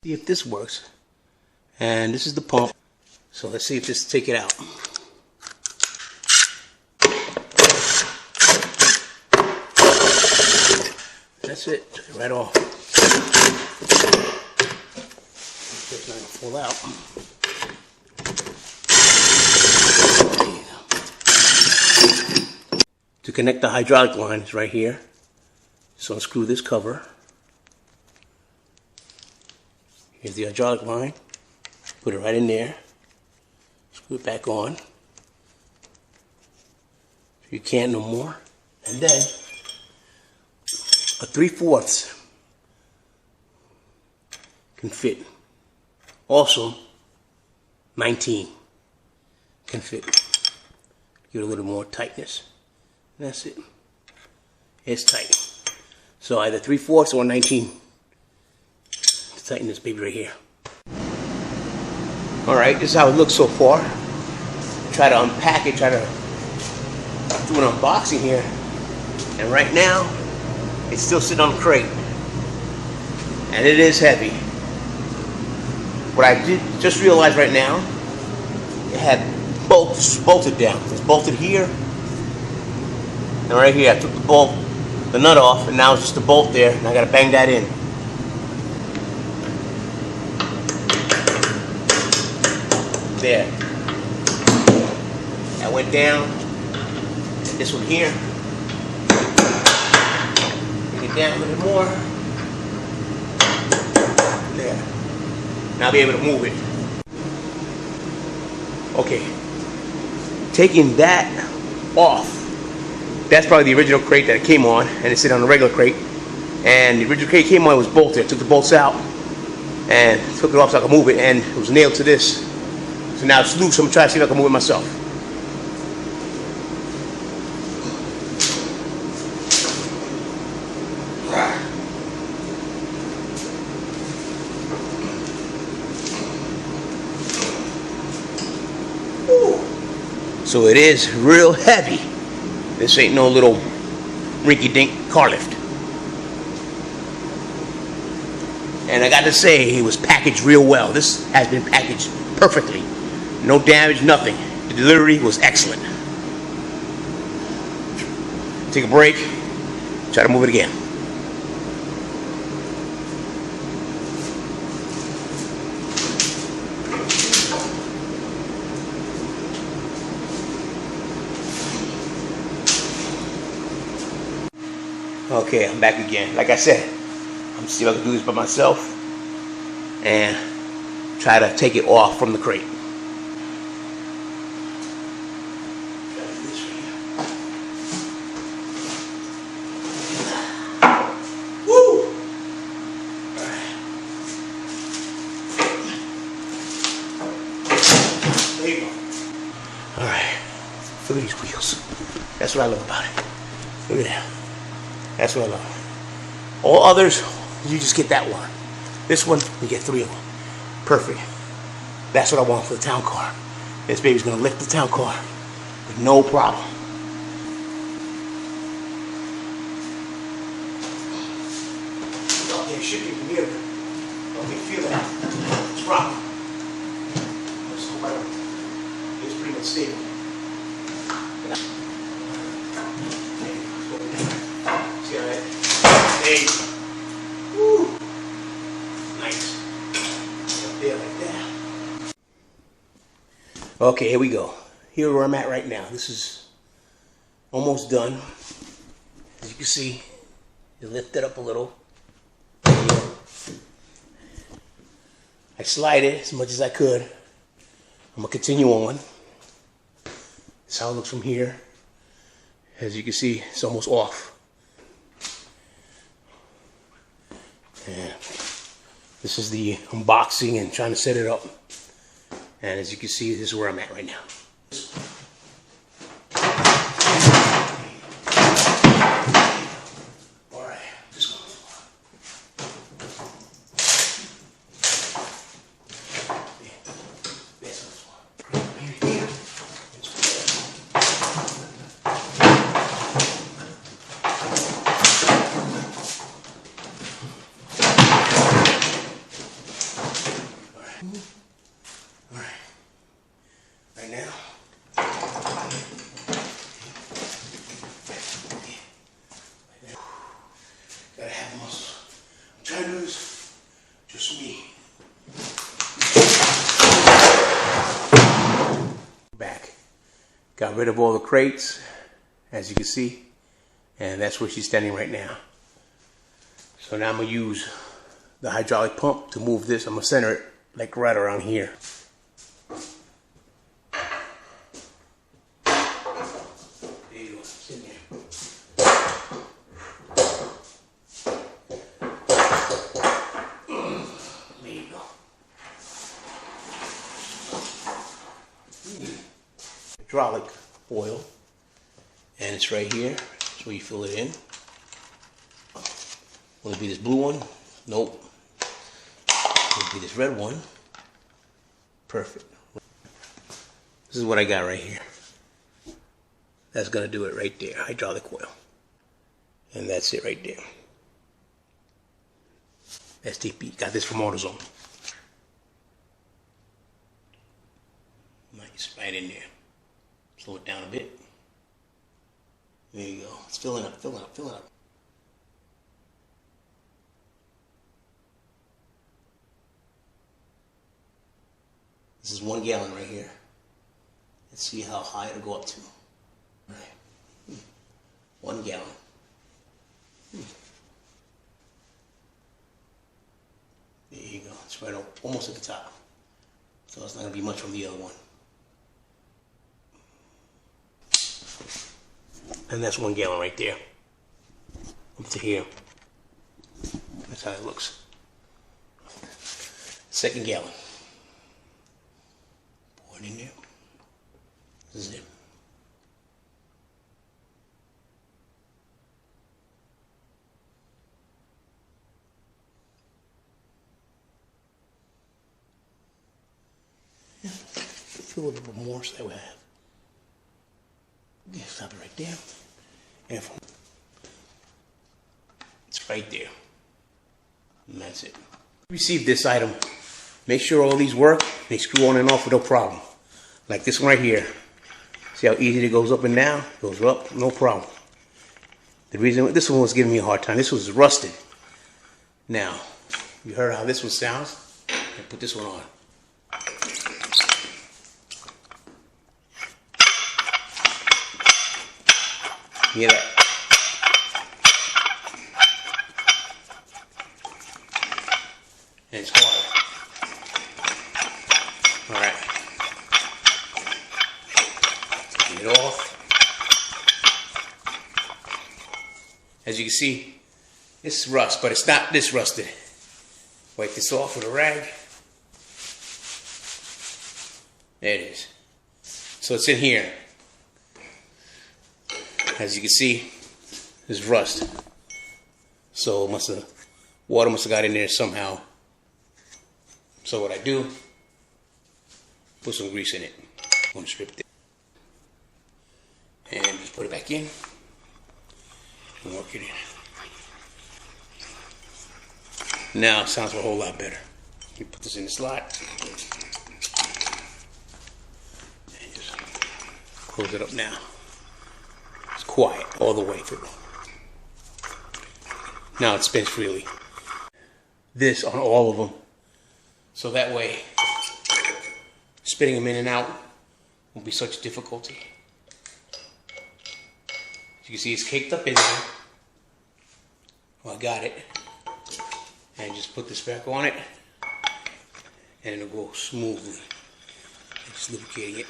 See if this works. And this is the pump. So let's see if this take it out. That's it. Took it right off. It's not gonna pull out. To connect the hydraulic line is right here. So unscrew this cover. Here's the hydraulic line. Put it right in there. Screw it back on. You can't no more. And then a 3/4 can fit. Also 19 can fit. Give it a little more tightness. That's it. It's tight. So either 3/4 or 19. Let's tighten this baby right here. Alright, this is how it looks so far. Try to unpack it, try to do an unboxing here. And right now, it's still sitting on the crate. And it is heavy. What I did just realize right now, it had bolted down. It's bolted here. And right here, I took the nut off, and now it's just a bolt there, and I gotta bang that in. There. That went down. And this one here. Bring it down a little more. There. Now I'll be able to move it. Okay. Taking that off. That's probably the original crate that it came on, and it's sitting on a regular crate. And the original crate came on, it was bolted. I took the bolts out and took it off so I could move it, and it was nailed to this. So now it's loose, so I'm trying to see if I can move it myself. So it is real heavy. This ain't no little rinky-dink car lift. And I got to say, it was packaged real well. This has been packaged perfectly. No damage, nothing. The delivery was excellent. Take a break, try to move it again. Okay, I'm back again. Like I said, I'm gonna see if I can do this by myself and try to take it off from the crate. Woo! There you go. Alright. Look at these wheels. That's what I love about it. Look at that. That's what I love. All others, you just get that one. This one, you get 3 of them. Perfect. That's what I want for the town car. This baby's gonna lift the town car with no problem. Okay, it should be from here. Don't make feel that. It's rocking. Let's hope I don't. It's pretty much stable. Hey. Woo. Nice. Up there like that. Okay, here we go. Here where I'm at right now. This is almost done. As you can see, you lift it up a little. I slide it as much as I could. I'm gonna continue on. That's how it looks from here. As you can see, it's almost off. And this is the unboxing and trying to set it up. And as you can see, this is where I'm at right now. Alright, this one. right now. Gotta have muscle. I'm trying to do this. Just me. Back. Got rid of all the crates, as you can see. And that's where she's standing right now. So now I'm going to use the hydraulic pump to move this. I'm going to center it like right around here. There you go. It's in there. There you go. Hydraulic oil. And it's right here. That's where you fill it in. Will it be this blue one? Nope. Will it be this red one? Perfect. This is what I got right here. That's gonna do it right there. Hydraulic oil. And that's it right there. STP. Got this from AutoZone. Nice. Right in there. Slow it down a bit. There you go. It's filling up, filling up, filling up. This is 1 gallon right here. Let's see how high it'll go up to. All right. 1 gallon. There you go. It's right up, almost at the top. So it's not going to be much from the other one. And that's 1 gallon right there. Up to here. That's how it looks. 2nd gallon. Pour it in there. This is it. Yeah. Fill it a little more so that we have. Yeah, stop it right there. And it's right there. And that's it. Receive this item. Make sure all these work. They screw on and off with no problem. Like this one right here. See how easy it goes up and down? Goes up, no problem. The reason this one was giving me a hard time, this was rusted. Now, you heard how this one sounds? I put this one on. You hear that? And it's hard. Alright. Taking it off. As you can see, this is rust, but it's not this rusted. Wipe this off with a rag. There it is. So it's in here. As you can see, there's rust. So water must have got in there somehow. So what I do, put some grease in it. I'm gonna strip it. And just put it back in. And work it in. Now it sounds a whole lot better. You put this in the slot. And just close it up now. It's quiet all the way through. Now it spins freely. This on all of them. So that way, spinning them in and out won't be such difficulty. As you can see, it's caked up in there. Well, I got it. And just put this back on it. And it'll go smoothly. Just lubricating it.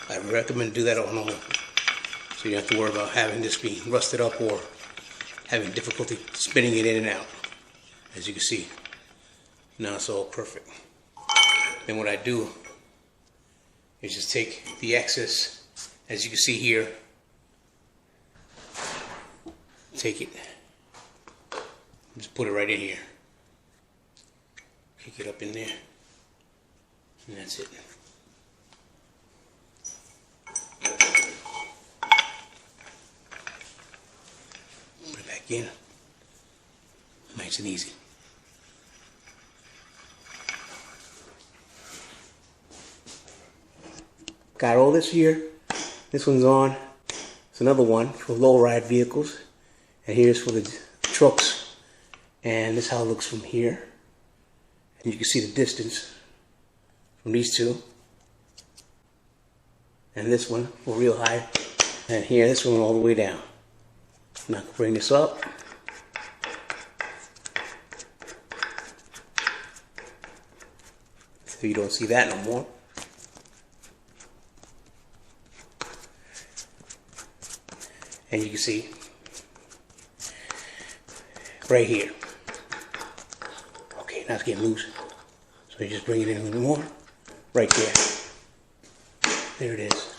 I recommend do that on normal. So you don't have to worry about having this be rusted up or having difficulty spinning it in and out. As you can see, now it's all perfect. Then what I do is just take the excess, as you can see here, take it, just put it right in here. Kick it up in there, and that's it. Put it back in. Nice and easy. got all this here. This one's on. It's another one for low-ride vehicles. And here's for the trucks. And this is how it looks from here. And you can see the distance from these two. And this one for real high. And here, this one all the way down. I'm not going to bring this up. So you don't see that no more. And you can see right here. Okay, now it's getting loose. So you just bring it in a little more. Right there. There it is.